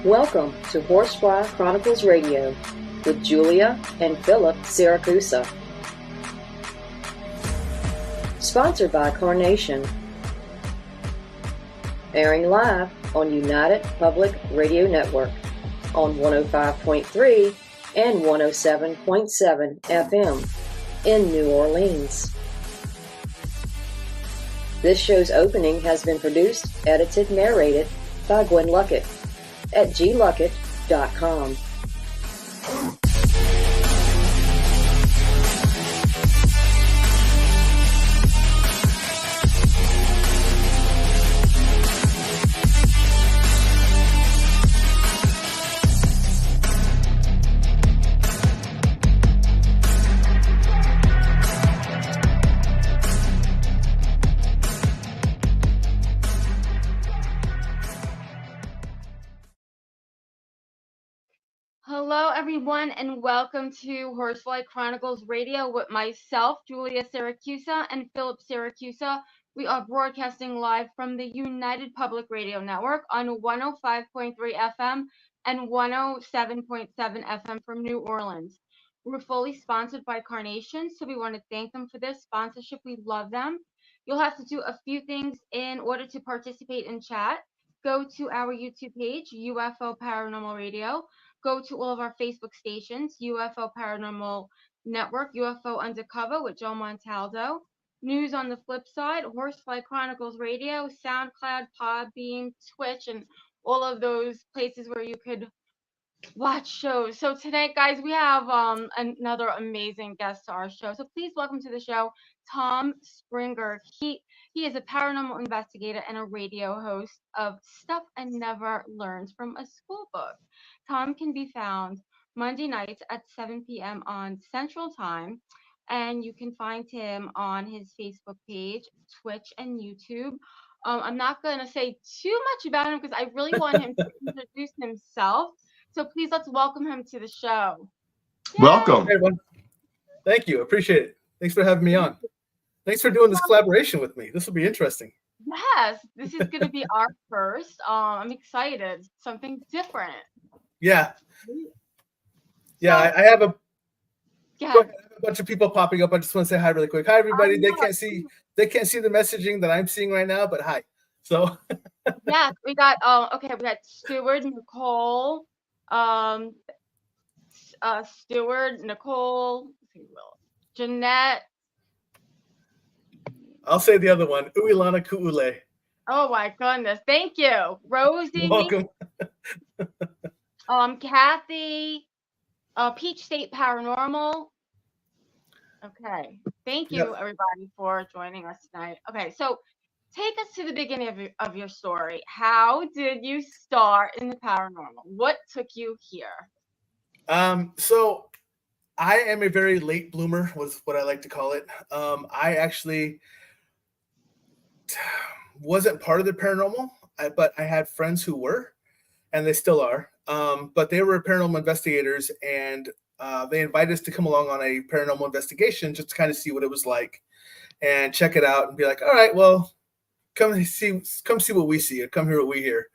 Welcome to Horsefly Chronicles Radio with Julia and Philip Siracusa. Sponsored by Carnation. Airing live on United Public Radio Network on 105.3 and 107.7 FM in New Orleans. This show's opening has been produced, edited, narrated by Gwen Luckett at gluckett.com. Hello, everyone, and welcome to Horsefly Chronicles Radio with myself, Julia Siracusa, and Philip Siracusa. We are broadcasting live from the United Public Radio Network on 105.3 FM and 107.7 FM from New Orleans. We're fully sponsored by Carnation, so we want to thank them for their sponsorship. We love them. You'll have to do a few things in order to participate in chat. Go to our YouTube page, UFO Paranormal Radio. Go to all of our Facebook stations, UFO Paranormal Network, UFO Undercover with Joe Montaldo, News on the Flip Side, Horsefly Chronicles Radio, SoundCloud, Podbean, Twitch, and all of those places where you could watch shows. So tonight, guys, we have another amazing guest to our show. So please welcome to the show, Tom Springer. He is a paranormal investigator and a radio host of Stuff I Never Learned from a School Book. Tom can be found Monday nights at 7 p.m. on Central Time, and you can find him on his Facebook page, Twitch, and YouTube. I'm not going to say too much about him because I really want him to introduce himself. So please let's welcome him to the show. Yay! Welcome. Hey, everyone. Thank you. Appreciate it. Thanks for having me on. Thanks for doing this collaboration with me. This will be interesting. Yes, this is going to be our first. I'm excited. Something different. Yeah. Yeah, I have a bunch of people popping up. I just want to say hi really quick. Hi, everybody. They can't see the messaging that I'm seeing right now, but hi. So yes, we got we got Stewart, Nicole, Stewart, Nicole, Jeanette. I'll say the other one, Uilana Kuule. Oh my goodness. Thank you. Rosie. Welcome. Kathy, Peach State Paranormal. Okay. Thank you, everybody, for joining us tonight. Okay, so take us to the beginning of your story. How did you start in the paranormal? What took you here? So I am a very late bloomer, was what I like to call it. I actually wasn't part of the paranormal, but I had friends who were, and they still are. But they were paranormal investigators, and they invited us to come along on a paranormal investigation just to kind of see what it was like and check it out and be like, all right, well, come see what we see, or come hear what we hear.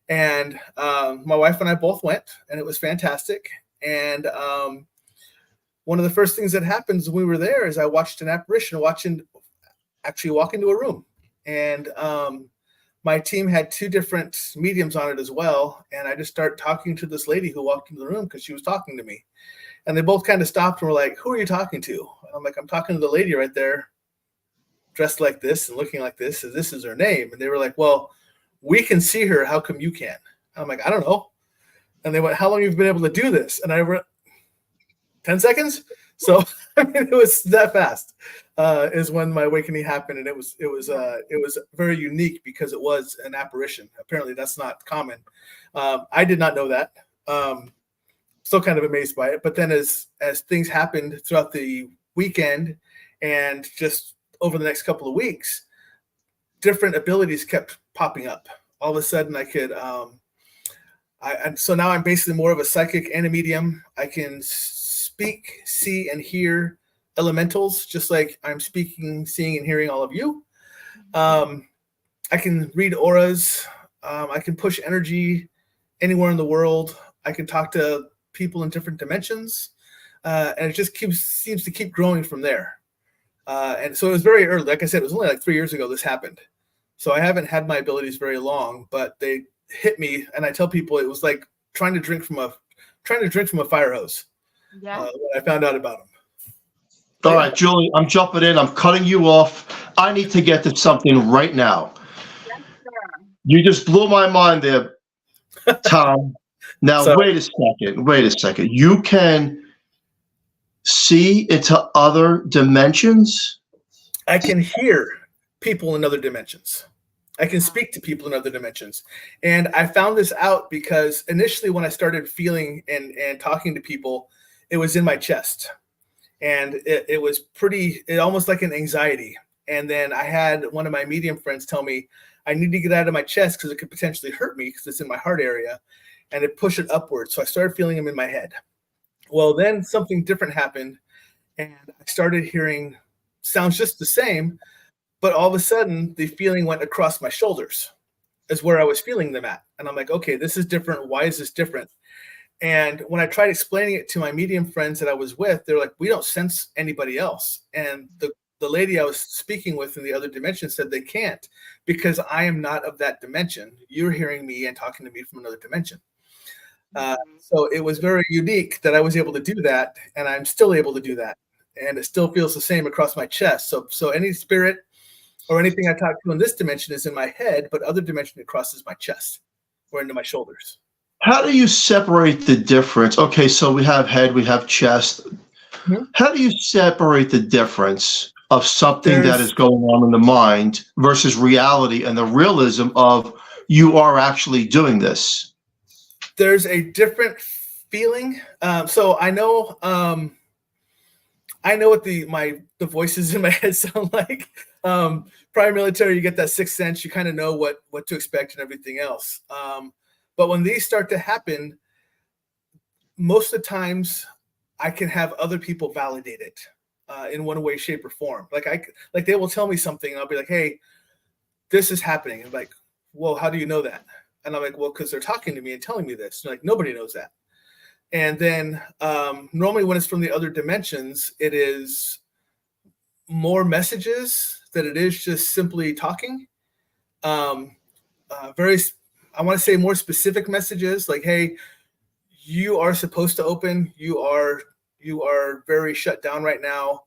And my wife and I both went, and it was fantastic. And one of the first things that happens when we were there is I watched an apparition actually walk into a room. And my team had two different mediums on it as well. And I just started talking to this lady who walked into the room because she was talking to me. And they both kind of stopped and were like, who are you talking to? And I'm like, I'm talking to the lady right there, dressed like this and looking like this. And this is her name. And they were like, well, we can see her. How come you can't? And I'm like, I don't know. And they went, how long have you been able to do this? And I went, 10 seconds. So I mean, it was that fast. Is when my awakening happened, and it was very unique because it was an apparition. Apparently, that's not common. I did not know that. Still kind of amazed by it. But then, as things happened throughout the weekend and just over the next couple of weeks, different abilities kept popping up. All of a sudden, I could. So now I'm basically more of a psychic and a medium. I can speak, see, and hear elementals, just like I'm speaking, seeing, and hearing all of you. I can read auras. I can push energy anywhere in the world. I can talk to people in different dimensions, and it just seems to keep growing from there. And so it was very early. Like I said, it was only like 3 years ago this happened. So I haven't had my abilities very long, but they hit me, and I tell people it was like trying to drink from a fire hose. Yeah. When I found out about them. All right, Julie, I'm jumping in. I'm cutting you off. I need to get to something right now. Yes, sir. You just blew my mind there, Tom. Now, Sorry. Wait a second. You can see into other dimensions? I can hear people in other dimensions. I can speak to people in other dimensions. And I found this out because initially when I started feeling and talking to people, it was in my chest. And it was almost like an anxiety. And then I had one of my medium friends tell me, I need to get out of my chest because it could potentially hurt me because it's in my heart area, and it pushed it upwards. So I started feeling them in my head. Well, then something different happened, and I started hearing sounds just the same, but all of a sudden the feeling went across my shoulders is where I was feeling them at. And I'm like, okay, this is different. Why is this different? And when I tried explaining it to my medium friends that I was with, they're like, we don't sense anybody else. And the lady I was speaking with in the other dimension said they can't because I am not of that dimension. You're hearing me and talking to me from another dimension. So it was very unique that I was able to do that, and I'm still able to do that. And it still feels the same across my chest. So any spirit or anything I talk to in this dimension is in my head, but other dimension it crosses my chest or into my shoulders. How do you separate the difference? Okay, so we have head, we have chest. Mm-hmm. How do you separate the difference of something that is going on in the mind versus reality and the realism of you are actually doing this? There's a different feeling. So I know what the voices in my head sound like. Prior military, you get that sixth sense. You kind of know what to expect and everything else. But when these start to happen, most of the times I can have other people validate it in one way, shape, or form. Like they will tell me something, and I'll be like, "Hey, this is happening." And I'm like, "Well, how do you know that?" And I'm like, "Well, because they're talking to me and telling me this." And like, nobody knows that. And then normally when it's from the other dimensions, it is more messages than it is just simply talking. I want to say more specific messages like, hey, you are supposed to open. You are very shut down right now.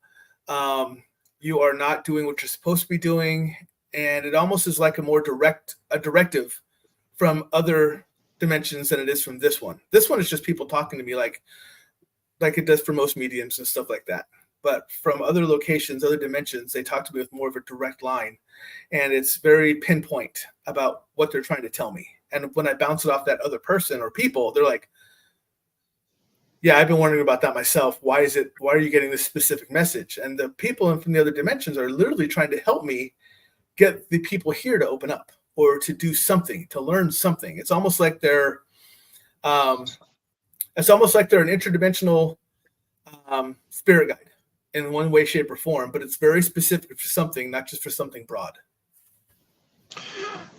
You are not doing what you're supposed to be doing. And it almost is like a directive from other dimensions than it is from this one. This one is just people talking to me like it does for most mediums and stuff like that. But from other locations, other dimensions, they talk to me with more of a direct line. And it's very pinpoint about what they're trying to tell me. And when I bounce it off that other person or people, they're like, yeah, I've been wondering about that myself. Why are you getting this specific message? And the people from the other dimensions are literally trying to help me get the people here to open up or to do something, to learn something. It's almost like they're an interdimensional spirit guide in one way, shape, or form, but it's very specific for something, not just for something broad.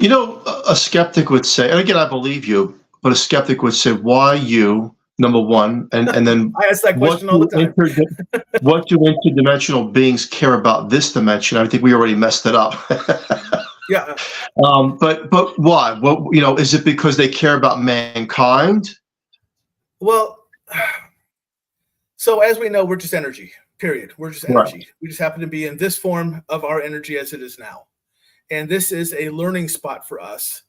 You know, a skeptic would say, and again, I believe you, but a skeptic would say, why you, number one, and then I ask that question all the time. What do interdimensional beings care about this dimension? I think we already messed it up. Yeah. But why? What, is it because they care about mankind? Well, so as we know, we're just energy, period. We're just energy. Right. We just happen to be in this form of our energy as it is now. And this is a learning spot for us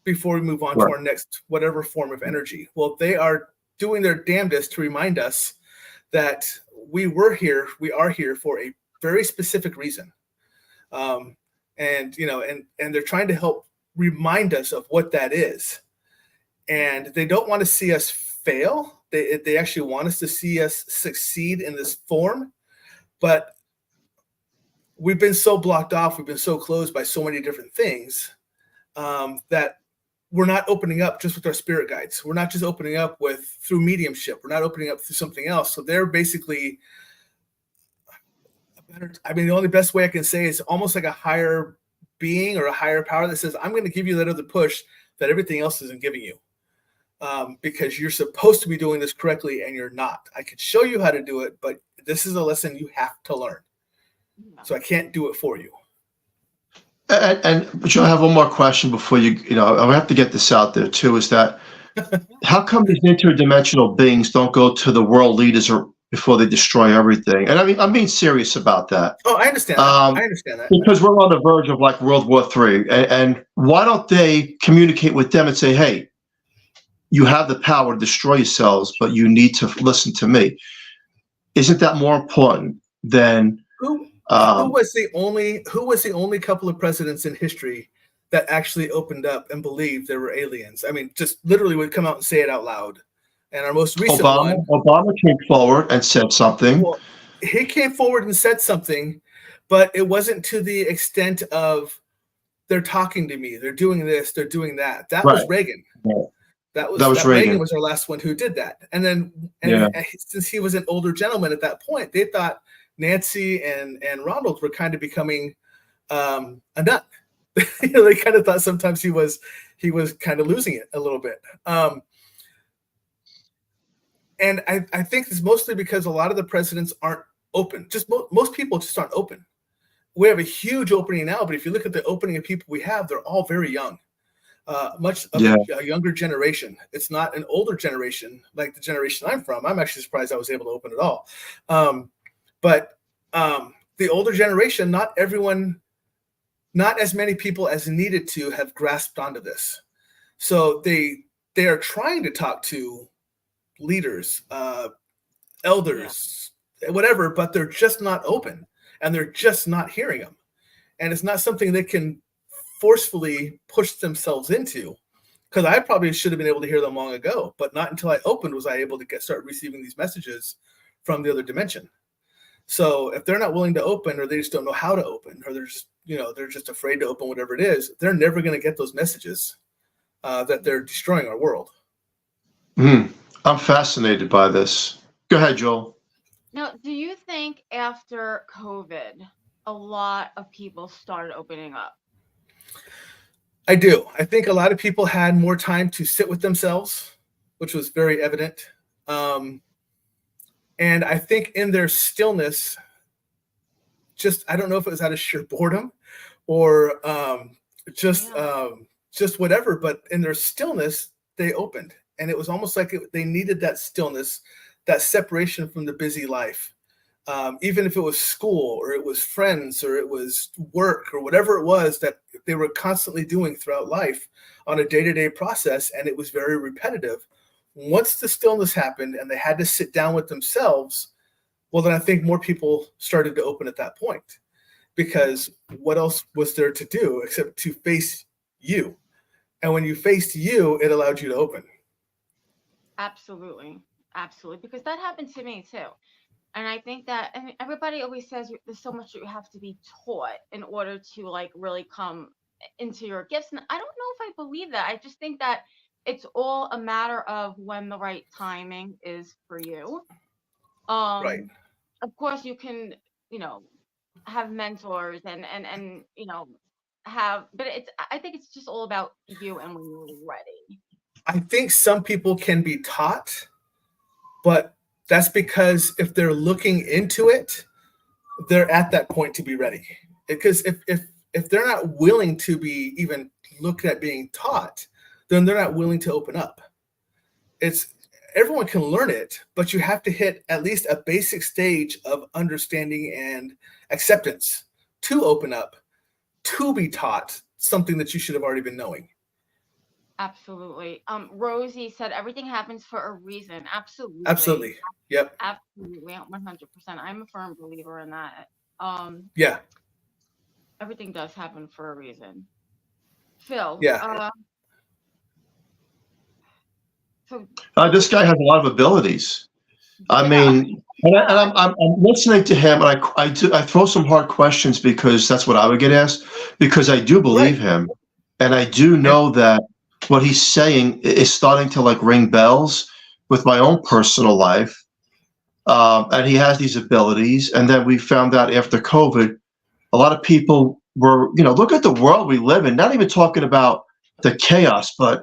before we move on to our next whatever form of energy. Well, they are doing their damnedest to remind us that we are here for a very specific reason. And they're trying to help remind us of what that is. And they don't want to see us fail. They actually want us to see us succeed in this form. But we've been so blocked off, we've been so closed by so many different things that we're not opening up just with our spirit guides. We're not just opening up through mediumship. We're not opening up through something else. So they're basically, the only best way I can say is almost like a higher being or a higher power that says, I'm going to give you that other push that everything else isn't giving you. because you're supposed to be doing this correctly and you're not. I could show you how to do it, but this is a lesson you have to learn. So I can't do it for you. But I have one more question before I have to get this out there too, is that how come these interdimensional beings don't go to the world leaders before they destroy everything? And I mean, I'm being serious about that. Oh, I understand that. I understand that. Because we're on the verge of like World War III. And why don't they communicate with them and say, hey, you have the power to destroy yourselves, but you need to listen to me? Isn't that more important than who was the only couple of presidents in history that actually opened up and believed there were aliens? I mean, just literally would come out and say it out loud. And our most recent Obama came forward and said something. Well, he came forward and said something, but it wasn't to the extent of they're talking to me, they're doing this, they're doing that. That was Reagan. Right. That was Reagan was our last one who did that. And then since he was an older gentleman at that point, they thought Nancy and Ronald were kind of becoming a nut. They kind of thought sometimes he was kind of losing it a little bit. And I think it's mostly because a lot of the presidents aren't open. Just most people just aren't open. We have a huge opening now, but if you look at the opening of people we have, they're all very young. Much of a younger generation. It's not an older generation like the generation I'm from. I'm actually surprised I was able to open it all. But the older generation, not as many people as needed to have grasped onto this. So they are trying to talk to leaders, elders, whatever, but they're just not open and they're just not hearing them. And it's not something they can forcefully push themselves into, because I probably should have been able to hear them long ago, but not until I opened was I able to start receiving these messages from the other dimension. So if they're not willing to open, or they just don't know how to open, or they're just afraid to open whatever it is, they're never going to get those messages that they're destroying our world. I'm fascinated by this. Go ahead, Joel. Now, do you think after COVID, a lot of people started opening up? I do. I think a lot of people had more time to sit with themselves, which was very evident. And I think in their stillness, I don't know if it was out of sheer boredom or just whatever, but in their stillness, they opened. And it was almost like they needed that stillness, that separation from the busy life. Even if it was school or it was friends or it was work or whatever it was that they were constantly doing throughout life on a day-to-day process, and it was very repetitive. Once the stillness happened and they had to sit down with themselves, well, then I think more people started to open at that point, because what else was there to do except to face you? And when you faced you, it allowed you to open. Absolutely. Absolutely. Because that happened to me too. And I think that, I mean, everybody always says there's so much that you have to be taught in order to like really come into your gifts. And I don't know if I believe that. I just think that it's all a matter of when the right timing is for you. Right. Of course, you can, have mentors and but I think it's just all about you and when you're ready. I think some people can be taught, but that's because if they're looking into it, they're at that point to be ready. Because if they're not willing to be even looked at being taught, then they're not willing to open up. Everyone can learn it, but you have to hit at least a basic stage of understanding and acceptance to open up, to be taught something that you should have already been knowing. Absolutely. Rosie said everything happens for a reason. Absolutely. Absolutely. Yep. Absolutely. 100%. I'm a firm believer in that. Yeah. Everything does happen for a reason. Phil. Yeah. This guy has a lot of abilities. I mean, and I'm listening to him, and I throw some hard questions because that's what I would get asked, because I do believe him, and I do know that what he's saying is starting to like ring bells with my own personal life. And he has these abilities. And then we found out after COVID, a lot of people were, look at the world we live in, not even talking about the chaos, but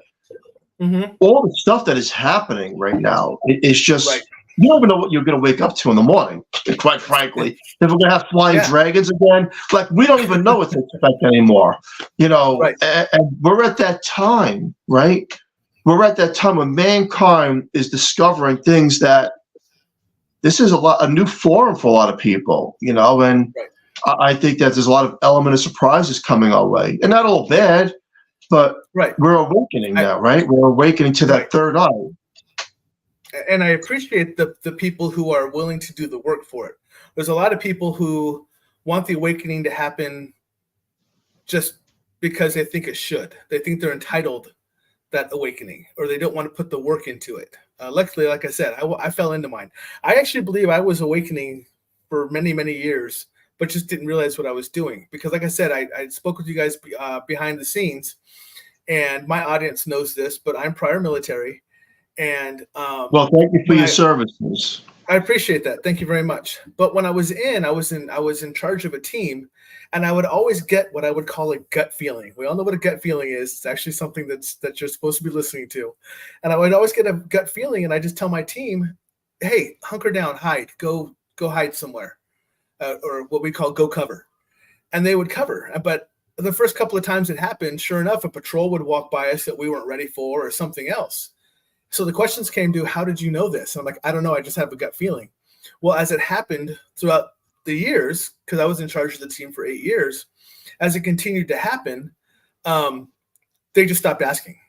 All the stuff that is happening right now is just, Right. you don't even know what you're going to wake up to in the morning, quite frankly. If we're going to have flying dragons again, like, we don't even know what to expect anymore, Right. and we're at that time, right? We're at that time when mankind is discovering things that this is a new forum for a lot of people, and I think that there's a lot of element of surprises coming our way, and not all bad, but we're awakening now, right? We're awakening to that third eye. And I appreciate the people who are willing to do the work for it. There's a lot of people who want the awakening to happen just because they think it should. They think they're entitled that awakening, or they don't want to put the work into it. Luckily, like I said, I fell into mine. I actually believe I was awakening for many, many years, but just didn't realize what I was doing. Because like I said, I spoke with you guys behind the scenes, and my audience knows this, but I'm prior military. And well, thank you for your services. I appreciate that. Thank you very much. But when I was in charge of a team, and I would always get what I would call a gut feeling. We all know what a gut feeling is. It's actually something that you're supposed to be listening to. And I would always get a gut feeling, and I just tell my team, "Hey, hunker down, hide, go hide somewhere," or what we call go cover. And they would cover. But the first couple of times it happened, sure enough, a patrol would walk by us that we weren't ready for, or something else. So the questions came to, how did you know this? And I'm like, I don't know. I just have a gut feeling. Well, as it happened throughout the years, because I was in charge of the team for 8 years, as it continued to happen, they just stopped asking.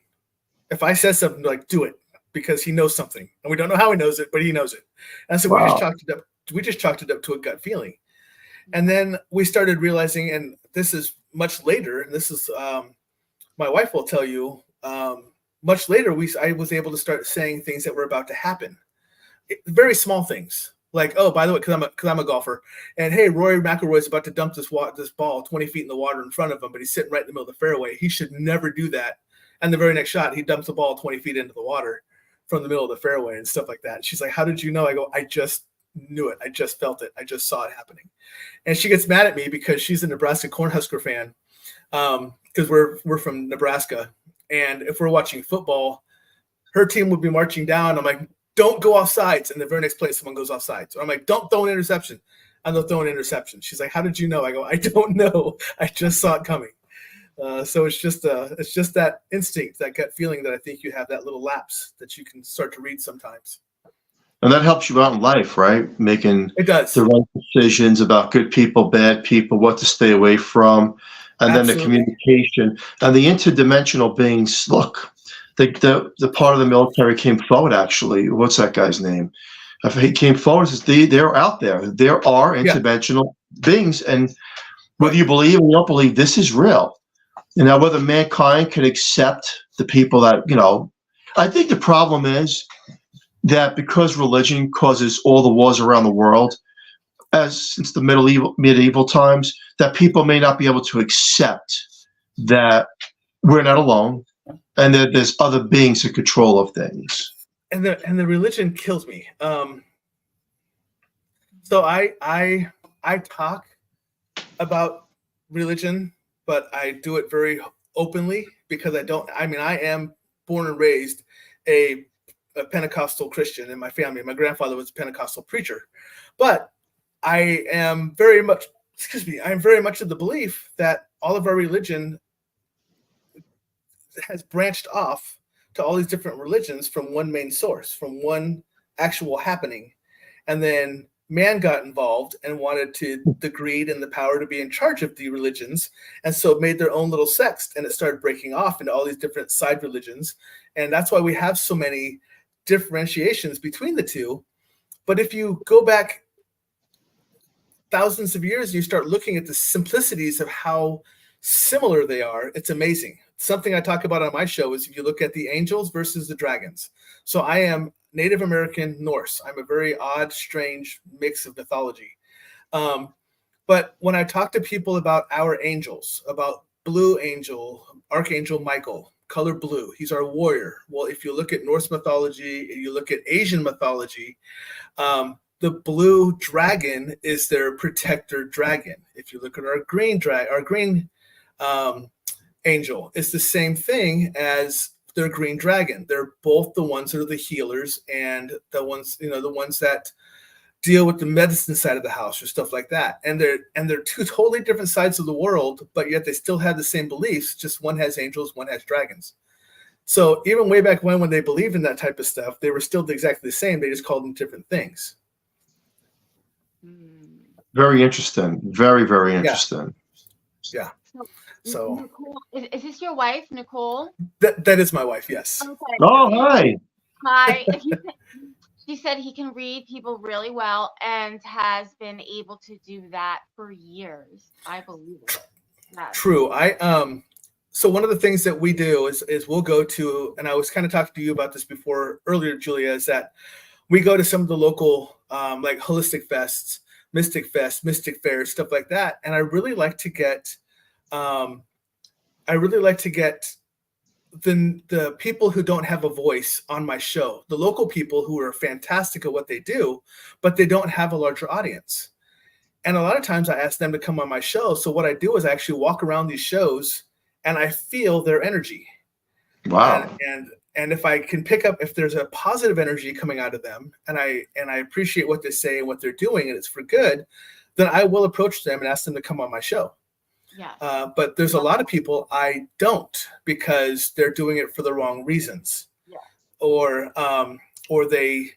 If I said something, like, do it, because he knows something. And we don't know how he knows it, but he knows it. And so we just chalked it up to a gut feeling. And then we started realizing, and this is much later, and this is my wife will tell you, much later, I was able to start saying things that were about to happen. Very small things, like, oh, by the way, because I'm a golfer, and hey, Rory McIlroy's about to dump this ball 20 feet in the water in front of him, but he's sitting right in the middle of the fairway. He should never do that. And the very next shot, he dumps the ball 20 feet into the water from the middle of the fairway and stuff like that. And she's like, how did you know? I go, I just knew it. I just felt it. I just saw it happening. And she gets mad at me because she's a Nebraska Cornhusker fan, because we're from Nebraska. And if we're watching football, her team would be marching down. I'm like, don't go off sides. And the very next play, someone goes off sides. So I'm like, don't throw an interception. And they'll throw an interception. She's like, how did you know? I go, I don't know. I just saw it coming. So it's just that instinct, that gut feeling that I think you have, that little lapse that you can start to read sometimes. And that helps you out in life, right? Making the right decisions about good people, bad people, what to stay away from. And then the communication and the interdimensional beings. Look, the part of the military came forward, actually. What's that guy's name? He came forward and says, they're out there. There are interdimensional beings. And whether you believe or you don't believe, this is real. Now, whether mankind can accept the people that, I think the problem is that because religion causes all the wars around the world, since the medieval times, that people may not be able to accept that we're not alone and that there's other beings in control of things. And the religion kills me. So I talk about religion, but I do it very openly because I am born and raised a Pentecostal Christian in my family. My grandfather was a Pentecostal preacher, but I am very much of the belief that all of our religion has branched off to all these different religions from one main source, from one actual happening. And then man got involved and wanted the greed and the power to be in charge of the religions. And so made their own little sects, and it started breaking off into all these different side religions. And that's why we have so many differentiations between the two. But if you go back thousands of years and you start looking at the simplicities of how similar they are, it's amazing. Something I talk about on my show is if you look at the angels versus the dragons. So I am Native American Norse. I'm a very odd, strange mix of mythology. But when I talk to people about our angels, about Blue Angel, Archangel Michael, color blue, he's our warrior. Well, if you look at Norse mythology, and you look at Asian mythology, the blue dragon is their protector dragon. If you look at our green angel, it's the same thing as their green dragon. They're both the ones that are the healers and the ones, the ones that deal with the medicine side of the house or stuff like that. And they're two totally different sides of the world, but yet they still have the same beliefs. Just one has angels, one has dragons. So even way back when they believed in that type of stuff, they were still exactly the same. They just called them different things. Very interesting. Very, very interesting. Yeah. So Nicole, is this your wife, Nicole? That is my wife. Yes. Okay. Oh, hi. Hi. She said he can read people really well and has been able to do that for years. I believe it. Yes. True. So one of the things that we do is we'll go to, and I was kind of talking to you about this earlier, Julia, is that we go to some of the local like holistic fests, mystic fairs, stuff like that. And I really like to get the people who don't have a voice on my show, the local people who are fantastic at what they do, but they don't have a larger audience. And a lot of times I ask them to come on my show. So what I do is I actually walk around these shows and I feel their energy. Wow. And if I can pick up, if there's a positive energy coming out of them and I appreciate what they say and what they're doing and it's for good, then I will approach them and ask them to come on my show. Yeah. But there's a lot of people I don't, because they're doing it for the wrong reasons. Yeah. Or they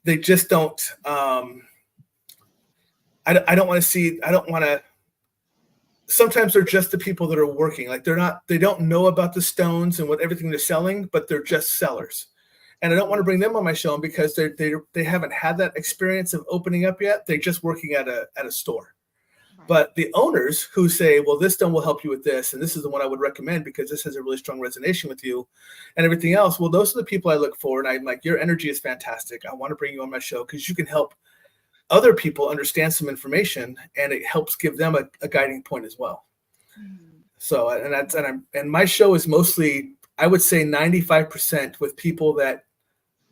just don't. I don't want to. Sometimes they're just the people that are working. Like they don't know about the stones and what everything they're selling, but they're just sellers. And I don't want to bring them on my show because they haven't had that experience of opening up yet. They're just working at a store. But the owners who say, well, this stone will help you with this, and this is the one I would recommend because this has a really strong resonation with you and everything else. Well, those are the people I look for. And I'm like, your energy is fantastic. I want to bring you on my show because you can help other people understand some information and it helps give them a guiding point as well. So, and my show is mostly, I would say 95% with people that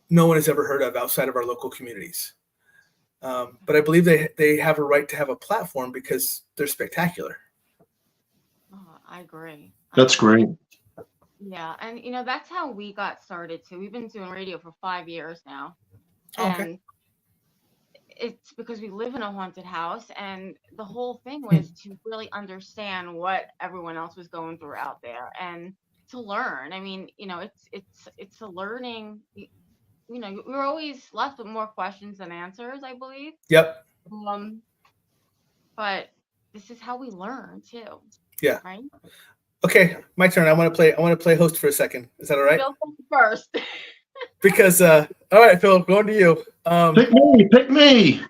no one has ever heard of outside of our local communities. But I believe they have a right to have a platform because they're spectacular. Oh, I agree. That's great. Yeah. And, that's how we got started too. We've been doing radio for 5 years now. Okay. And it's because we live in a haunted house. And the whole thing was to really understand what everyone else was going through out there and to learn. I mean, it's a learning. We're always left with more questions than answers, I believe. Yep. But this is how we learn too. Yeah. Right. Okay, my turn. I want to play host for a second. Is that all right? Phil first. Because all right, Phil, going to you. Pick me.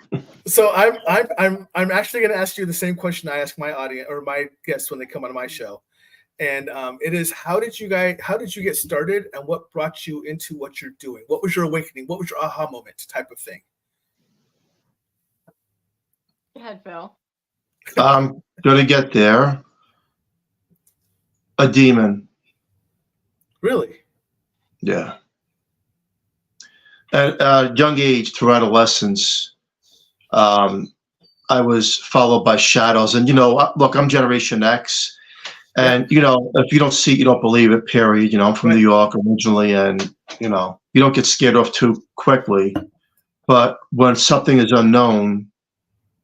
So I'm actually going to ask you the same question I ask my audience or my guests when they come on my show. And it is, how did you get started and what brought you into what you're doing? What was your awakening? What was your aha moment type of thing? Go ahead, Phil. I'm going to get there. A demon. Really? Yeah. At a young age, through adolescence, I was followed by shadows. And, look, I'm Generation X. And, if you don't see it, you don't believe it, period. I'm from New York originally, and, you don't get scared off too quickly. But when something is unknown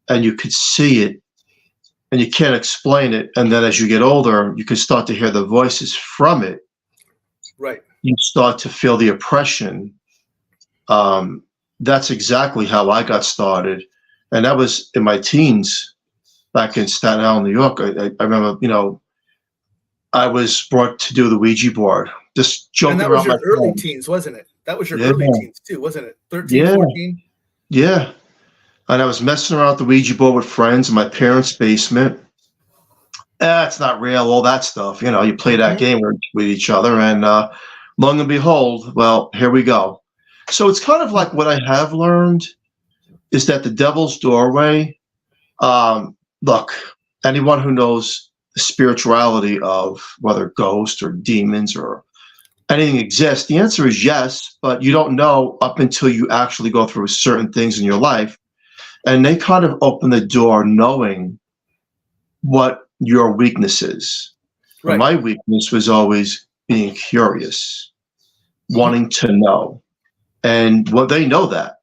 and you could see it and you can't explain it, and then as you get older, you can start to hear the voices from it. Right. You start to feel the oppression. That's exactly how I got started. And that was in my teens back in Staten Island, New York. I remember, I was brought to do the Ouija board, just joking around. And that was your early teens, wasn't it? That was your early teens too, wasn't it? 13, 14? Yeah. And I was messing around with the Ouija board with friends in my parents' basement. It's not real, all that stuff. You play that game with each other, and long and behold, well, here we go. So it's kind of like what I have learned is that the devil's doorway, look, anyone who knows the spirituality of whether ghosts or demons or anything exists, the answer is yes, but you don't know up until you actually go through certain things in your life. And they kind of open the door knowing what your weakness is. Right. My weakness was always being curious. wanting to know. And well, they know that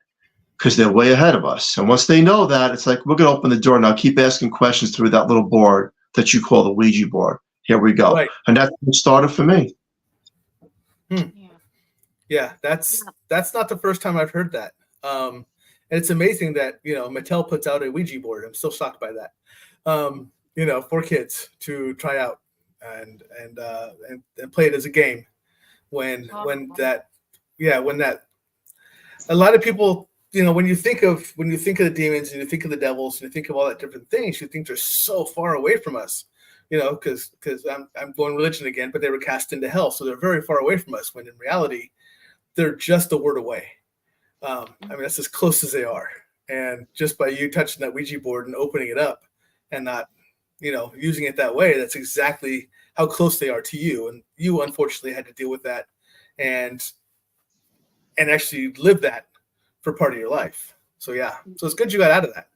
because they're way ahead of us. And once they know that, it's like, we're going to open the door now. Keep asking questions through that little board that you call the Ouija board. Here we go. Right. And that's what started for me. Yeah, that's not the first time I've heard that. And it's amazing that, Mattel puts out a Ouija board. I'm still shocked by that. For kids to try out and play it as a game. When that a lot of people, when you think of the demons and you think of the devils and you think of all that different things, you think they're so far away from us, because I'm going religion again, but they were cast into hell, so they're very far away from us. When in reality, they're just a word away. That's as close as they are. And just by you touching that Ouija board and opening it up and not, using it that way, that's exactly how close they are to you. And you unfortunately had to deal with that and actually live that for part of your life. So yeah, so it's good you got out of that.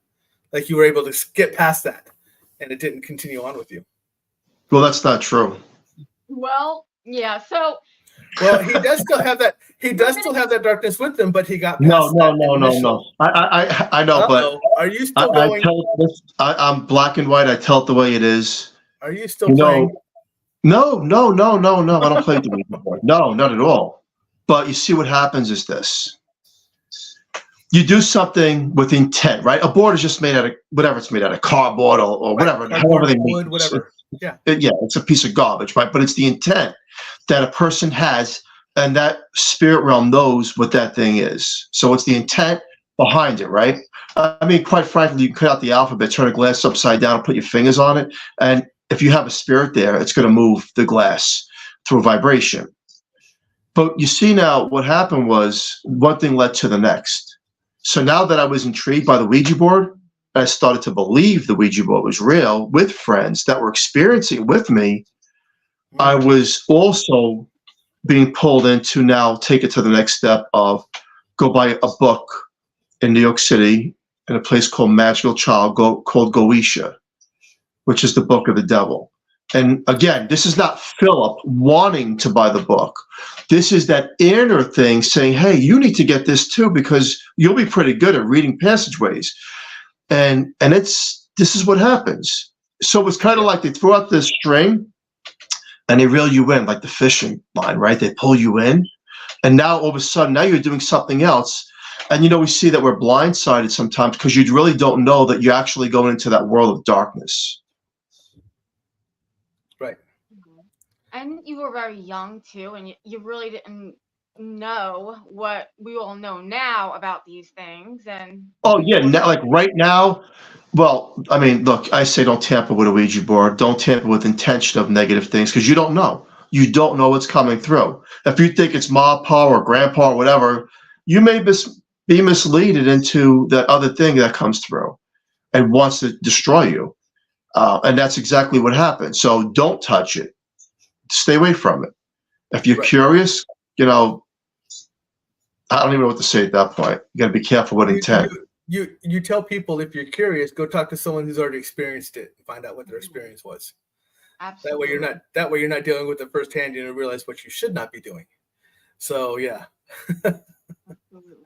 Like you were able to get past that and it didn't continue on with you. Well, that's not true. Well, yeah. So. Well, he does still have that. He does still have that darkness with him, but he got past No. I know, Uh-oh. but Are you still going? I'm black and white. I tell it the way it is. Are you still playing? No. I don't play the Ouija board. No, not at all. But you see, what happens is this: you do something with intent, right? A board is just made out of whatever it's made out of, cardboard or whatever, however they make it. Whatever. Yeah, it's a piece of garbage, right? But it's the intent that a person has, and that spirit realm knows what that thing is. So it's the intent behind it, right? Quite frankly, you can cut out the alphabet, turn a glass upside down, and put your fingers on it, and if you have a spirit there, it's going to move the glass through vibration. But you see now, what happened was one thing led to the next. So now that I was intrigued by the Ouija board, I started to believe the Ouija board was real with friends that were experiencing it with me. I was also being pulled into now take it to the next step of go buy a book in New York City in a place called Magical Child called Goetia, which is the book of the devil. And again, this is not Philip wanting to buy the book. This is that inner thing saying, hey, you need to get this too, because you'll be pretty good at reading passageways. And this is what happens. So it's kind of like they throw out this string and they reel you in like the fishing line, right? They pull you in. And now all of a sudden, now you're doing something else. And, we see that we're blindsided sometimes because you really don't know that you're actually going into that world of darkness. Right. And you were very young too, and you really didn't know what we all know now about these things. And oh yeah, now, like right now, well, look, I say don't tamper with a Ouija board. Don't tamper with intention of negative things because you don't know. You don't know what's coming through. If you think it's Ma, Pa, or Grandpa or whatever, you may be misled into that other thing that comes through and wants to destroy you. And that's exactly what happens. So don't touch it. Stay away from it. If you're curious, I don't even know what to say at that point. You got to be careful with intent. You tell people, if you're curious, go talk to someone who's already experienced it and find out what their experience was. Absolutely. That way you're not dealing with it firsthand. You realize what you should not be doing. So yeah. Absolutely.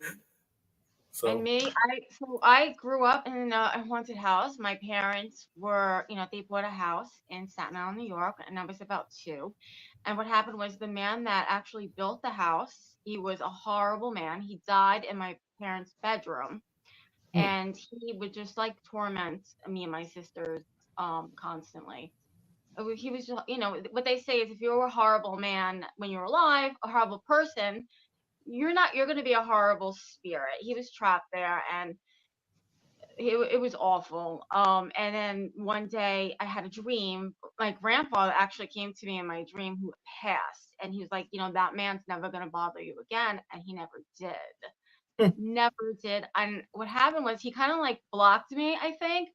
So. And I grew up in a haunted house. My parents were, they bought a house in Staten Island, New York, and I was about 2. And what happened was the man that actually built the house, he was a horrible man. He died in my parents' bedroom, and he would just like torment me and my sisters constantly. He was just, what they say is if you're a horrible man when you're alive, a horrible person, you're going to be a horrible spirit. He was trapped there, and it was awful. And then one day I had a dream. My grandfather actually came to me in my dream, who passed, and he was like, that man's never going to bother you again. And he never did. Never did. And what happened was he kind of like blocked me, I think.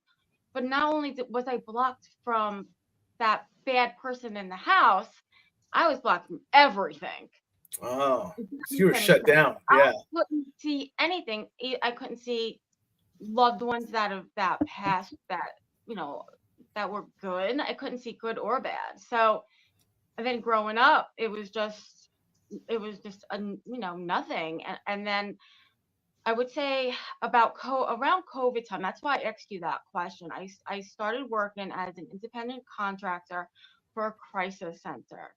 But not only was I blocked from that bad person in the house, I was blocked from everything. Oh, so you were shut down. Yeah. I couldn't see anything. I couldn't see loved ones that passed that, that were good. I couldn't see good or bad. So, and then growing up, it was just it was just nothing. And then I would say about around COVID time. That's why I asked you that question. I started working as an independent contractor for a crisis center,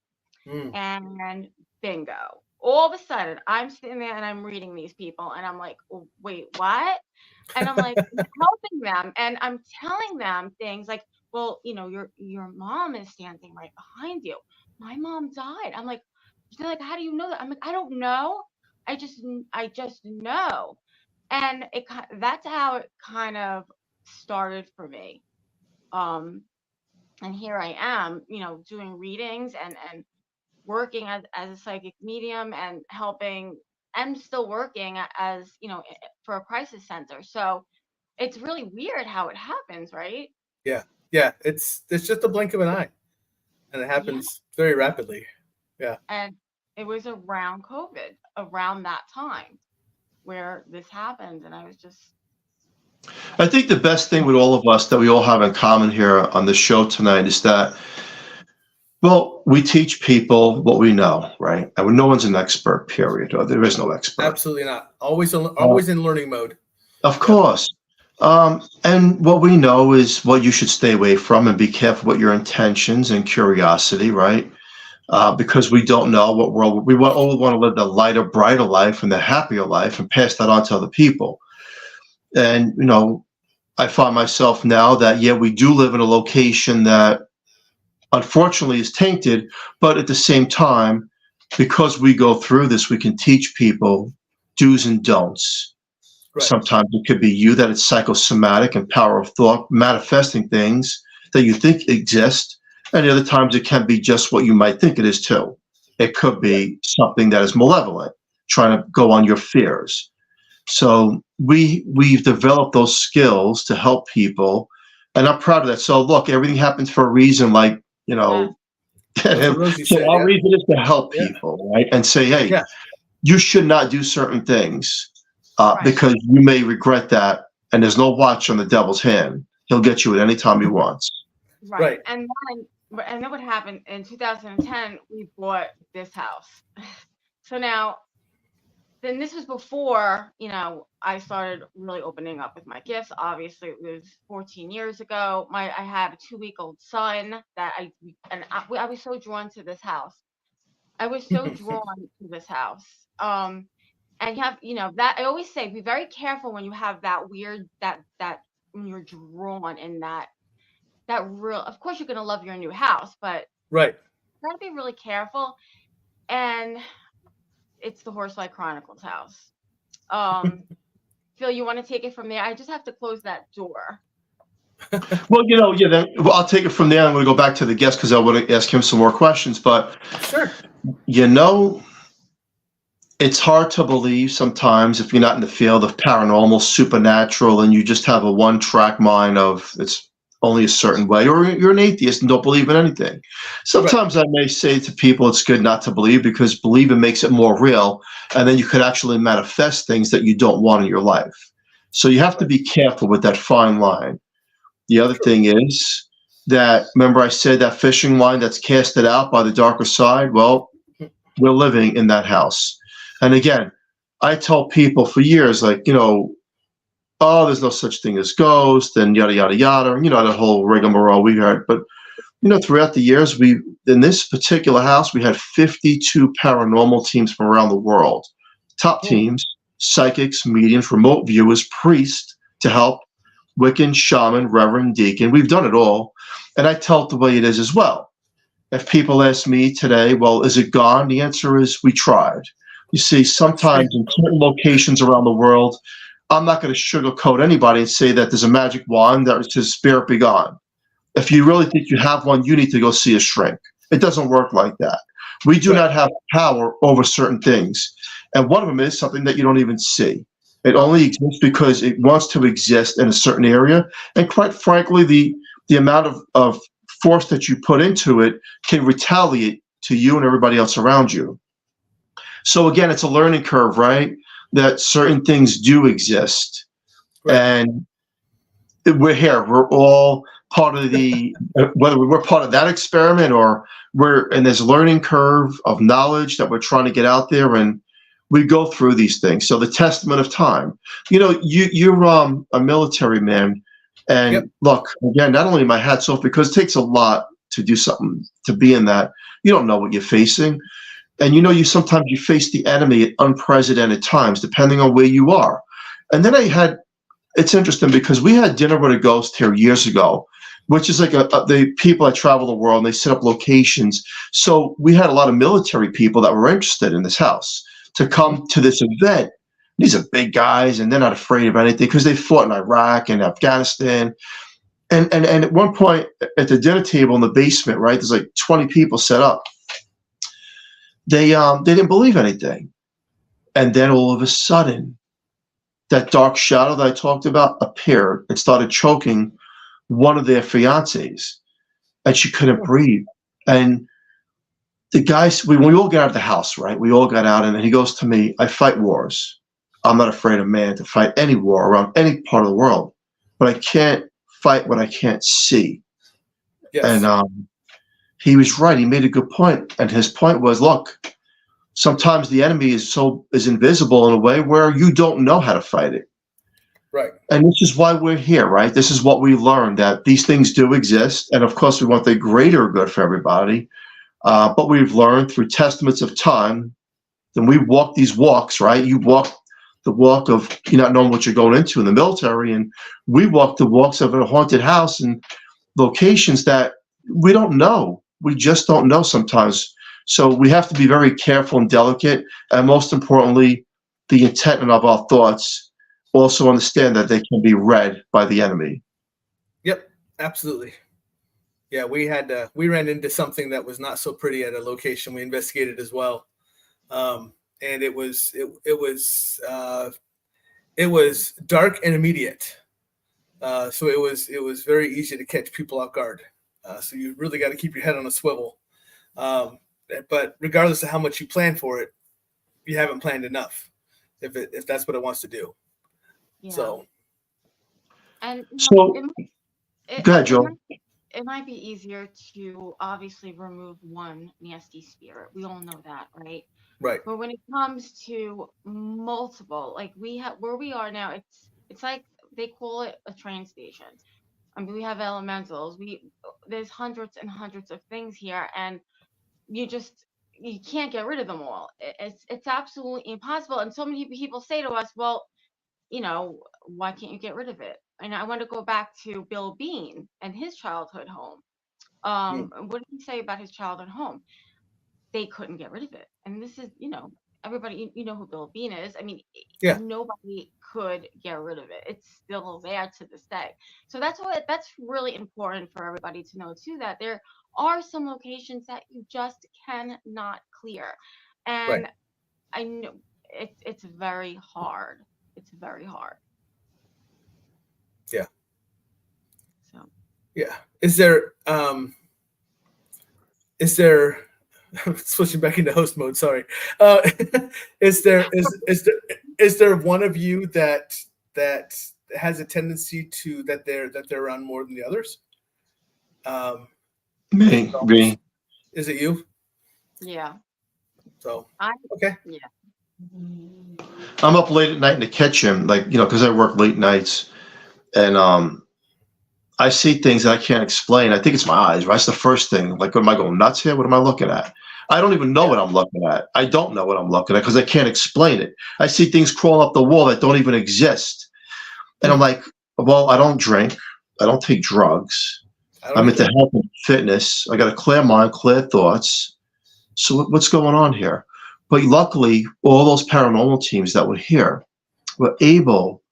and bingo. All of a sudden, I'm sitting there and I'm reading these people, and I'm like, oh, wait, what? And I'm like helping them, and I'm telling them things like, well, your mom is standing right behind you. My mom died. I'm like, they're like, how do you know that? I'm like, I don't know. I just know. And that's how it kind of started for me. And here I am, doing readings and working as a psychic medium and helping and still working as, for a crisis center. So it's really weird how it happens, right? Yeah. It's just a blink of an eye, and it happens very rapidly. Yeah. And it was around COVID, around that time where this happened. And I was just. I think the best thing with all of us that we all have in common here on the show tonight is that, well, we teach people what we know, right? And no one's an expert, period. Or there is no expert. Absolutely not. Always in learning mode. Of course. And what we know is what you should stay away from, and be careful with your intentions and curiosity, right? Because we don't know what world we all want to live, the lighter, brighter life and the happier life, and pass that on to other people. And, I find myself now that, we do live in a location that unfortunately is tainted, but at the same time, because we go through this, we can teach people do's and don'ts. Right. Sometimes it could be you, that it's psychosomatic and power of thought, manifesting things that you think exist. And the other times it can be just what you might think it is too. It could be something that is malevolent, trying to go on your fears. So we've developed those skills to help people, and I'm proud of that. So look, everything happens for a reason, like, our reason is to help people, right? And say, hey, you should not do certain things because you may regret that, and there's no watch on the devil's hand. He'll get you at any time he wants. Right. And then what happened in 2010, we bought this house. So now, then this was before, I started really opening up with my gifts. Obviously, it was 14 years ago. I had a 2-week-old son that I was so drawn to this house. I was so drawn to this house. And you have, that I always say, be very careful when you have that weird, that when you're drawn in that real, of course you're going to love your new house, but you got to be really careful. And it's the Horsefly Chronicles house. Phil, you want to take it from there? I just have to close that door. Well, I'll take it from there. I'm going to go back to the guest because I want to ask him some more questions. But, sure. It's hard to believe sometimes if you're not in the field of paranormal, supernatural, and you just have a one-track mind of it's only a certain way, or you're an atheist and don't believe in anything. Sometimes I may say to people it's good not to believe, because believing makes it more real, and then you could actually manifest things that you don't want in your life. So you have to be careful with that fine line. The other thing is that, remember I said that fishing line that's casted out by the darker side? Well, we're living in that house. And again, I tell people for years, like, oh, there's no such thing as ghosts and yada, yada, yada. That whole rigmarole we heard. But, throughout the years, in this particular house, we had 52 paranormal teams from around the world. Top teams, psychics, mediums, remote viewers, priests to help, Wiccan, shaman, reverend, deacon. We've done it all. And I tell it the way it is as well. If people ask me today, well, is it gone? The answer is we tried. You see, sometimes in certain locations around the world, I'm not going to sugarcoat anybody and say that there's a magic wand that says spirit be gone. If you really think you have one, you need to go see a shrink. It doesn't work like that. We do not have power over certain things. And one of them is something that you don't even see. It only exists because it wants to exist in a certain area. And quite frankly, the amount of force that you put into it can retaliate to you and everybody else around you. So again, it's a learning curve, right? That certain things do exist. And we're here. We're all part of the, whether we're part of that experiment or we're in this learning curve of knowledge that we're trying to get out there, and we go through these things. So the testament of time. You're a military man, and Yep. look, again, not only my hat's off, because it takes a lot to do something, to be in that. You don't know what you're facing. And you sometimes you face the enemy at unprecedented times, depending on where you are. And then it's interesting because we had Dinner with a Ghost here years ago, which is like the people that travel the world, and they set up locations. So we had a lot of military people that were interested in this house to come to this event. These are big guys, and they're not afraid of anything because they fought in Iraq and Afghanistan. And at one point at the dinner table in the basement, right, there's like 20 people set up. They didn't believe anything. And then all of a sudden, that dark shadow that I talked about appeared and started choking one of their fiancés, and she couldn't breathe. And the guys, when we all got out of the house, right? We all got out, and he goes to me, I fight wars. I'm not afraid of man to fight any war around any part of the world, but I can't fight what I can't see. Yes. And he was right. He made a good point. And his point was, look, sometimes the enemy is invisible in a way where you don't know how to fight it. Right. And this is why we're here, right? This is what we learned, that these things do exist. And of course, we want the greater good for everybody. But we've learned through testaments of time, then we walk these walks, right? You walk the walk of you not knowing what you're going into in the military. And we walk the walks of a haunted house and locations that we don't know. We just don't know sometimes. So we have to be very careful and delicate. And most importantly, the intent of our thoughts also understand that they can be read by the enemy. Yep, absolutely. Yeah, we ran into something that was not so pretty at a location we investigated as well. And it was dark and immediate. So it was very easy to catch people off guard. So you really got to keep your head on a swivel. But regardless of how much you plan for it, you haven't planned enough if that's what it wants to do. Yeah. So. And So, go ahead, Joe. It might be easier to obviously remove one nasty spirit. We all know that, right? Right. But when it comes to multiple, like where we are now, it's like they call it a train station. I mean, we have elementals. There's hundreds and hundreds of things here, and you can't get rid of them all. It's absolutely impossible. And so many people say to us, well, why can't you get rid of it? And I want to go back to Bill Bean and his childhood home. What did he say about his childhood home? They couldn't get rid of it. And this is, everybody, you know who Bill Bean is. I mean, yeah. Nobody could get rid of it. It's still there to this day. So that's really important for everybody to know too, that there are some locations that you just cannot clear. And right. I know it's very hard. It's very hard. Yeah. So. Yeah. Is there switching back into host mode? Sorry. Is there one of you that has a tendency to that they're around more than the others? Me. Is it you? Yeah. So okay. Yeah. I'm up late at night in the kitchen, because I work late nights, and I see things that I can't explain. I think it's my eyes, right? That's the first thing. Like, am I going nuts here? What am I looking at? I don't even know what I'm looking at. I don't know what I'm looking at because I can't explain it. I see things crawl up the wall that don't even exist. And I'm like, well, I don't drink. I don't take drugs. I'm into health and fitness. I got a clear mind, clear thoughts. So what's going on here? But luckily, all those paranormal teams that were here were able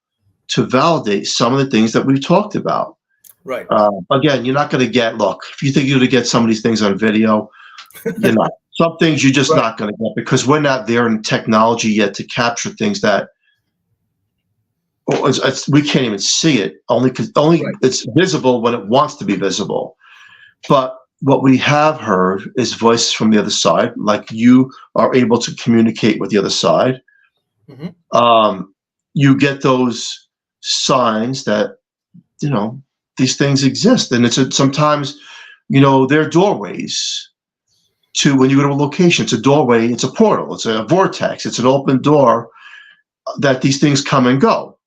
to validate some of the things that we've talked about. Right. Again, you're not going to if you think you're going to get some of these things on video, you're not. Some things you're just not going to get because we're not there in technology yet to capture things that we can't even see it. Only it's visible when it wants to be visible. But what we have heard is voices from the other side, like you are able to communicate with the other side. Mm-hmm. You get those signs that these things exist, and sometimes, they're doorways to when you go to a location. It's a doorway, it's a portal, it's a vortex, it's an open door that these things come and go.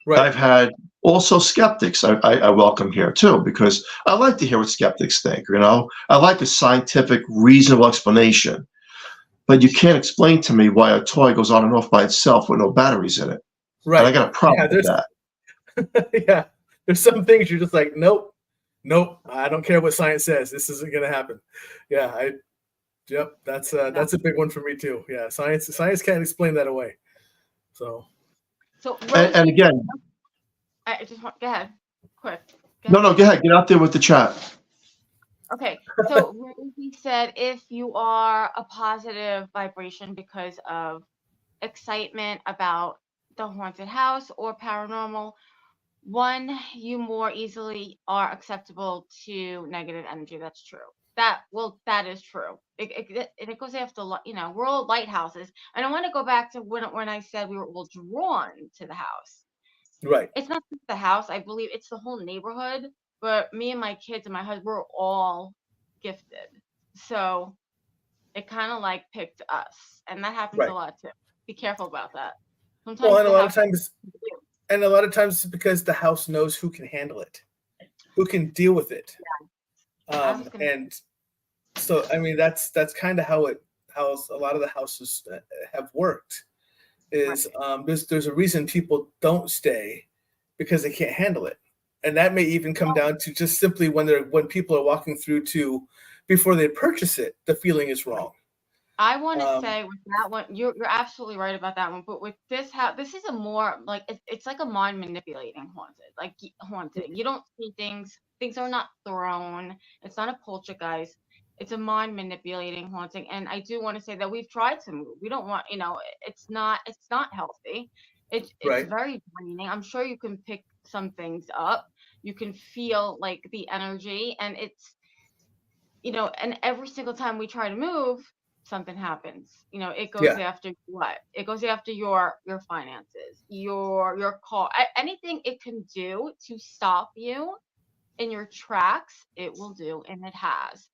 Right. I've had also skeptics I welcome here too, because I like to hear what skeptics think. I like a scientific, reasonable explanation, but you can't explain to me why a toy goes on and off by itself with no batteries in it. Right. And I got a problem with that. Yeah. There's some things you're just like, nope, I don't care what science says. This isn't going to happen. Yeah. That's a big one for me too. Yeah. Science can't explain that away. So and again, I just want, go ahead, quick. Go ahead. Get out there with the chat. Okay, so Rosie said if you are a positive vibration because of excitement about the haunted house or paranormal, you more easily are acceptable to negative energy. That's true. That is true. It goes after, we're all lighthouses. And I want to go back to when I said we were all drawn to the house. Right. It's not just the house. I believe it's the whole neighborhood. But me and my kids and my husband, we're all gifted. So it kind of picked us. And that happens a lot too. Be careful about that. Sometimes and a lot of times it's because the house knows who can handle it, who can deal with it. Yeah. And so, that's kind of how a lot of the houses have worked. Is there's a reason people don't stay, because they can't handle it, and that may even come down to just simply when people are walking through before they purchase it, the feeling is wrong. I want to say with that one, you're absolutely right about that one. But with this house, this is a more it's like a mind manipulating haunted. You don't see things. Things are not thrown. It's not a poltergeist. It's a mind manipulating haunting. And I do want to say that we've tried to move. We don't want, it's not healthy. It's very draining. I'm sure you can pick some things up. You can feel the energy, and it's, and every single time we try to move, something happens. It goes after what? It goes after your finances, your car, anything it can do to stop you in your tracks, it will do, and it has.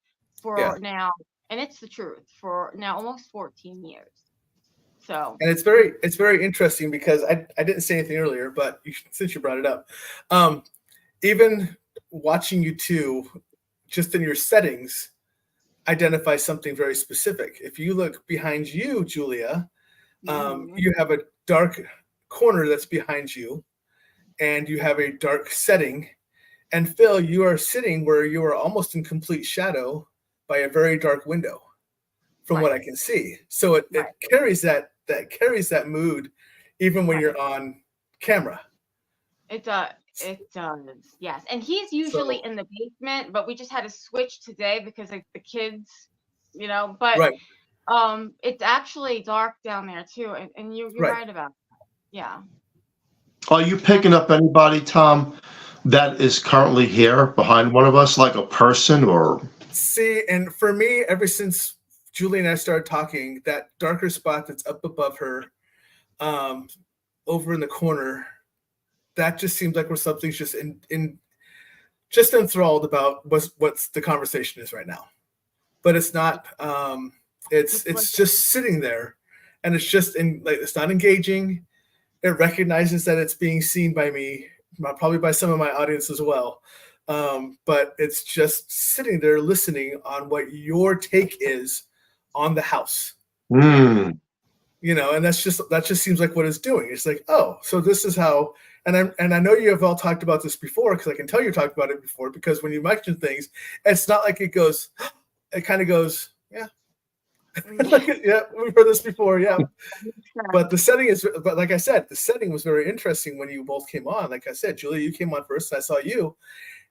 Now, and it's the truth, for now almost 14 years. So, and it's very interesting, because I didn't say anything earlier, but since you brought it up, even watching you two, just in your settings, identify something very specific. If you look behind you, Julia, you have a dark corner that's behind you, and you have a dark setting. And Phil, you are sitting where you are almost in complete shadow by a very dark window, from what I can see. So it carries that mood, even when you're on camera. It does. Yes. And he's usually in the basement, but we just had to switch today because of the kids, but it's actually dark down there too. And you're right about that. Yeah. Are you picking up anybody, Tom, that is currently here behind one of us, like a person or? See, and for me, ever since Julie and I started talking, that darker spot that's up above her, over in the corner, that just seems like where something's just just enthralled about what's the conversation is right now. But it's not. It's just sitting there, and it's just it's not engaging. It recognizes that it's being seen by me, probably by some of my audience as well. But it's just sitting there listening on what your take is on the house. And that just seems like what it's doing. It's like, oh, so this is how, and I know you have all talked about this before, because I can tell you talked about it before, because when you mention things, it's not like it goes, it kind of goes, yeah. Yeah, we've heard this before, yeah. But like I said, the setting was very interesting when you both came on. Like I said, Julia, you came on first, and I saw you,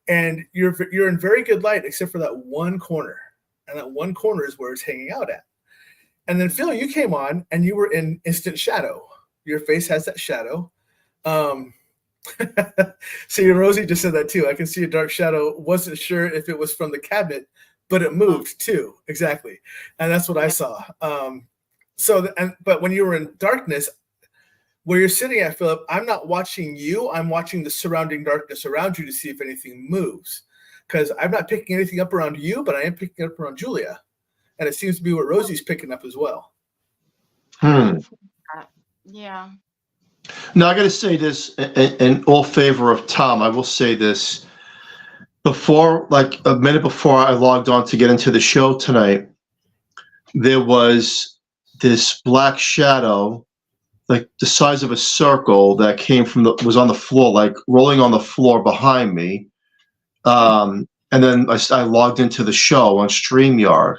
and you're in very good light, except for that one corner, and that one corner is where it's hanging out at. And then Phil, you came on, and you were in instant shadow. Your face has that shadow. See, Rosie just said that too. I can see a dark shadow. Wasn't sure if it was from the cabinet, but it moved too. Exactly. And that's what I saw. But when you were in darkness, where you're sitting at, Philip, I'm not watching you. I'm watching the surrounding darkness around you to see if anything moves. Because I'm not picking anything up around you, but I am picking up around Julia. And it seems to be what Rosie's picking up as well. Yeah. Now, I got to say this in all favor of Tom. I will say this. Before, like a minute before I logged on to get into the show tonight, there was this black shadow, like the size of a circle, that came from was on the floor, like rolling on the floor behind me. And then I logged into the show on StreamYard.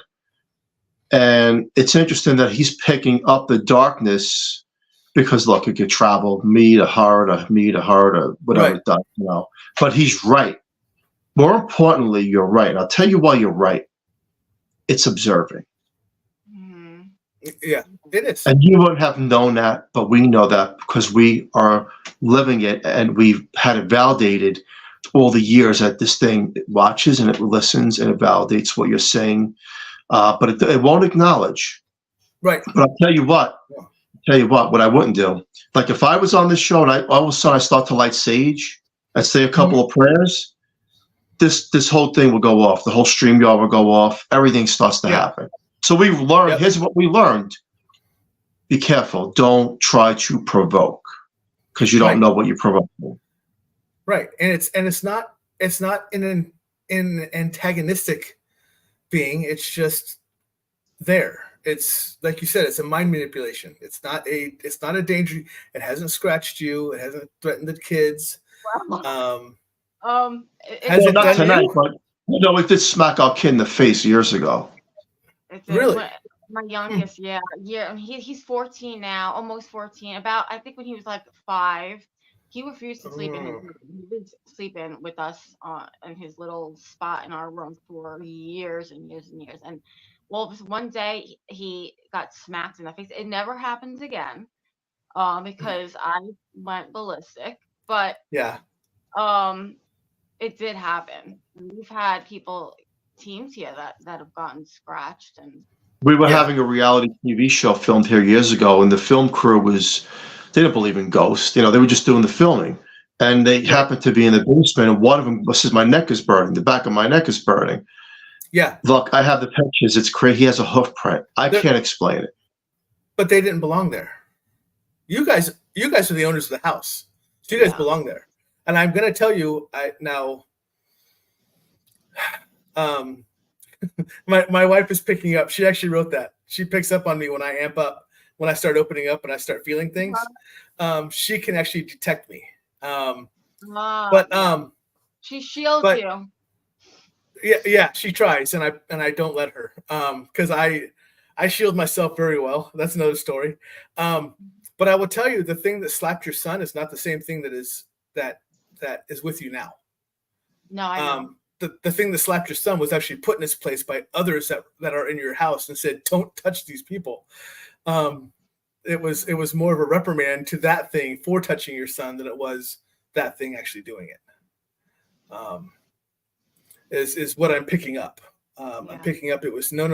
And it's interesting that he's picking up the darkness because, look, it could travel me to her, to me to her, to whatever Right. it does, you know. But he's right. More importantly, you're right. I'll tell you why you're right. It's observing. Yeah, it is. And you wouldn't have known that, but we know that because we are living it, and we've had it validated all the years that this thing watches and it listens and it validates what you're saying, but it won't acknowledge. Right. But I'll tell you what. What I wouldn't do. Like if I was on this show and all of a sudden I start to light sage, I'd say a couple of prayers, this whole thing will go off. The whole StreamYard will go off. Everything starts to happen. So we've learned, here's what we learned. Be careful. Don't try to provoke because you don't know what you're provoking. Right. And it's not an antagonistic being. It's just there. It's like you said, it's a mind manipulation. It's not a danger. It hasn't scratched you. It hasn't threatened the kids. Not tonight, but it did smack our kid in the face years ago. Really? My youngest, yeah. He's 14 now, almost 14. I think when he was like 5, he refused to sleep in. He was sleeping with us in his little spot in our room for years and years and years. And well, this one day he got smacked in the face. It never happens again, because I went ballistic. But it did happen. We've had teams here that have gotten scratched. And we were having a reality TV show filmed here years ago, and the film crew they didn't believe in ghosts. They were just doing the filming, and they happened to be in the basement, and one of them says, "My neck is burning. The back of my neck is burning." Yeah. Look, I have the pictures. It's crazy. He has a hoof print. I can't explain it. But they didn't belong there. You guys are the owners of the house. So you guys belong there. And I'm going to tell you my wife is picking up. She actually wrote that. She picks up on me when I amp up, when I start opening up and I start feeling things. She can actually detect me. She shields you. Yeah, she tries, and I don't let her, because I shield myself very well. That's another story. But I will tell you, the thing that slapped your son is not the same thing that is with you now. No, I know. The thing that slapped your son was actually put in his place by others that are in your house and said, "Don't touch these people." It was more of a reprimand to that thing for touching your son than it was that thing actually doing it. Is what I'm picking up. I'm picking up. It was no.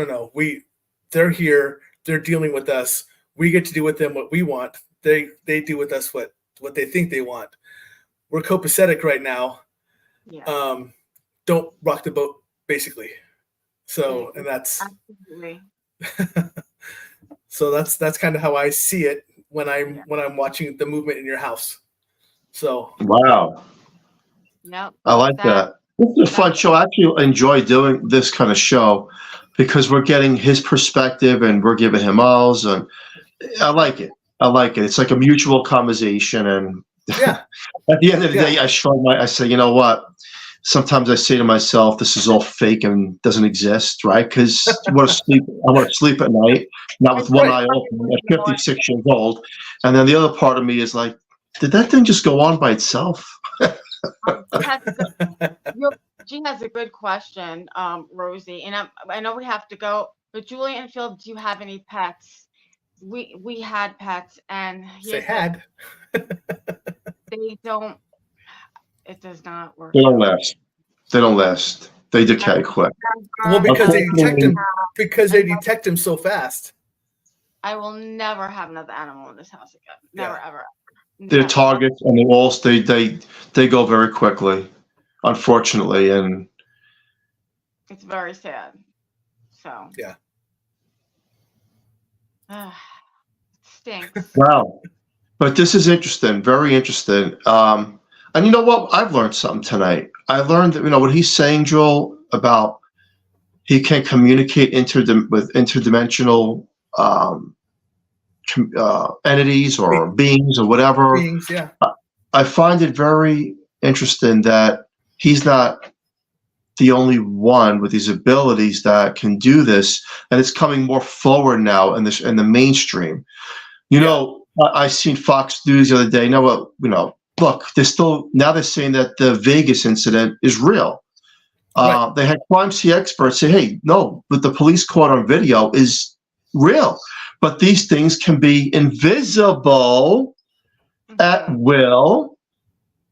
They're here. They're dealing with us. We get to do with them what we want. They do with us what they think they want. We're copacetic right now. Yeah. Don't rock the boat, basically. So, and that's absolutely. So that's kind of how I see it when I'm watching the movement in your house. So wow. Yep. I like that. It's a fun show. I actually enjoy doing this kind of show because we're getting his perspective and we're giving him ours, and I like it. It's like a mutual conversation, and at the end of the day, I say, you know what? Sometimes I say to myself, this is all fake and doesn't exist, right? Because I want to sleep at night, not with one eye open at 56 years old. And then the other part of me is like, did that thing just go on by itself? She has a good question, Rosie, and I know we have to go, but Julie and Phil, do you have any pets? We had pets, and they had. They don't. It does not work. They don't last. They decay quick. Well, because they detect them so fast. I will never have another animal in this house again. Never, ever. They're targets, and they go very quickly, unfortunately, and it's very sad. So yeah, it stinks. wow. But this is interesting, very interesting. And you know what? I've learned something tonight. I learned that what he's saying, Joel, about he can communicate with interdimensional entities or beings or whatever. beings, yeah. I find it very interesting that he's not the only one with these abilities that can do this, and it's coming more forward now in the mainstream. I seen Fox News the other day. Look, they're saying that the Vegas incident is real. Right. They had crime scene experts say, "Hey, no, what the police caught on video is real, but these things can be invisible at will."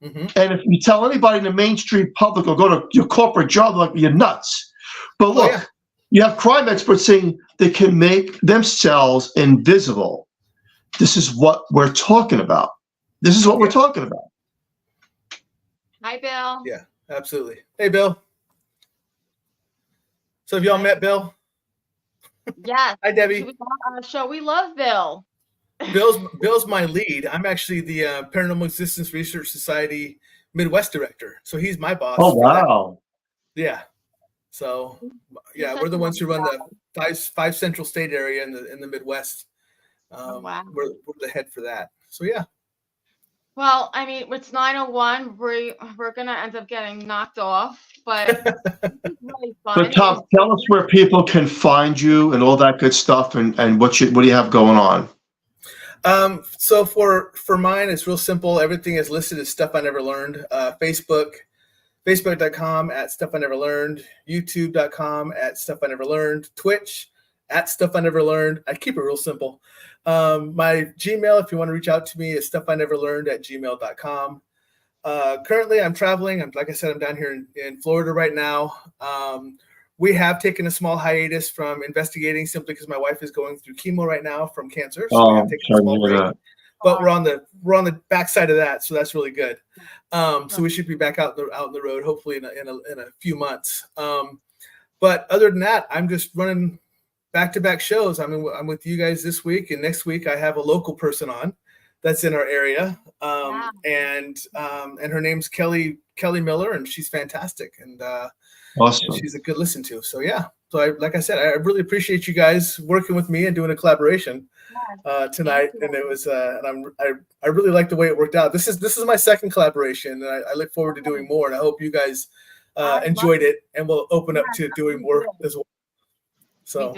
Mm-hmm. And if you tell anybody in the mainstream public or go to your corporate job, like, you're nuts. But look, you have crime experts saying they can make themselves invisible. This is what we're talking about. We're talking about. Hi, Bill. Yeah, absolutely. Hey, Bill. So have y'all met Bill? Yes. Hi, Debbie. On the show, we love Bill. Bill's my lead. I'm actually the Paranormal Existence Research Society Midwest director. So he's my boss. Oh, wow. Yeah. So yeah, we're the ones who run the five central state area in the Midwest. Wow. We're the head for that. So yeah. Well, I mean, it's 9:01. We're gonna end up getting knocked off, but it's really fun. But Tom, tell us where people can find you and all that good stuff, and what do you have going on? So for mine, it's real simple. Everything is listed as Stuff I Never Learned. Facebook.com at Stuff I Never Learned. YouTube.com at Stuff I Never Learned. Twitch at Stuff I Never Learned. I keep it real simple. My Gmail, if you want to reach out to me, is stuffineverlearned@gmail.com. Currently, I'm traveling. Like I said, I'm down here in Florida right now. We have taken a small hiatus from investigating simply because my wife is going through chemo right now from cancer. So we have taken a small break. But we're on the backside of that, so that's really good. So we should be back out in the road hopefully in a few months. But other than that, I'm just running back-to-back shows. I'm with you guys this week, and next week I have a local person on that's in our area, and her name's Kelly Miller, and she's fantastic, and awesome. And she's a good listen to. So yeah, like I said, I really appreciate you guys working with me and doing a collaboration tonight, and it was and I really like the way it worked out. This is my second collaboration, and I look forward to doing more, and I hope you guys enjoyed it, and we'll open up to doing more as well. So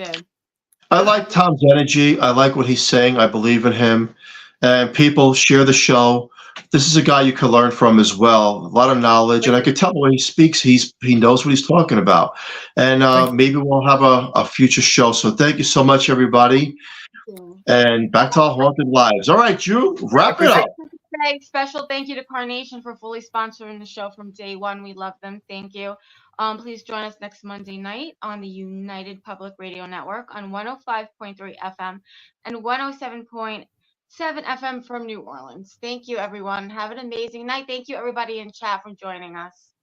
I like Tom's energy. I like what he's saying. I believe in him. And people share the show. This is a guy you can learn from as well. A lot of knowledge. And I could tell when he speaks, he knows what he's talking about. And maybe we'll have a future show. So thank you so much, everybody. And back to our haunted lives. All right, Drew, wrap it up. Special thank you to Carnation for fully sponsoring the show from day one. We love them. Thank you. Please join us next Monday night on the United Public Radio Network on 105.3 FM and 107.7 FM from New Orleans. Thank you, everyone. Have an amazing night. Thank you, everybody in chat, for joining us.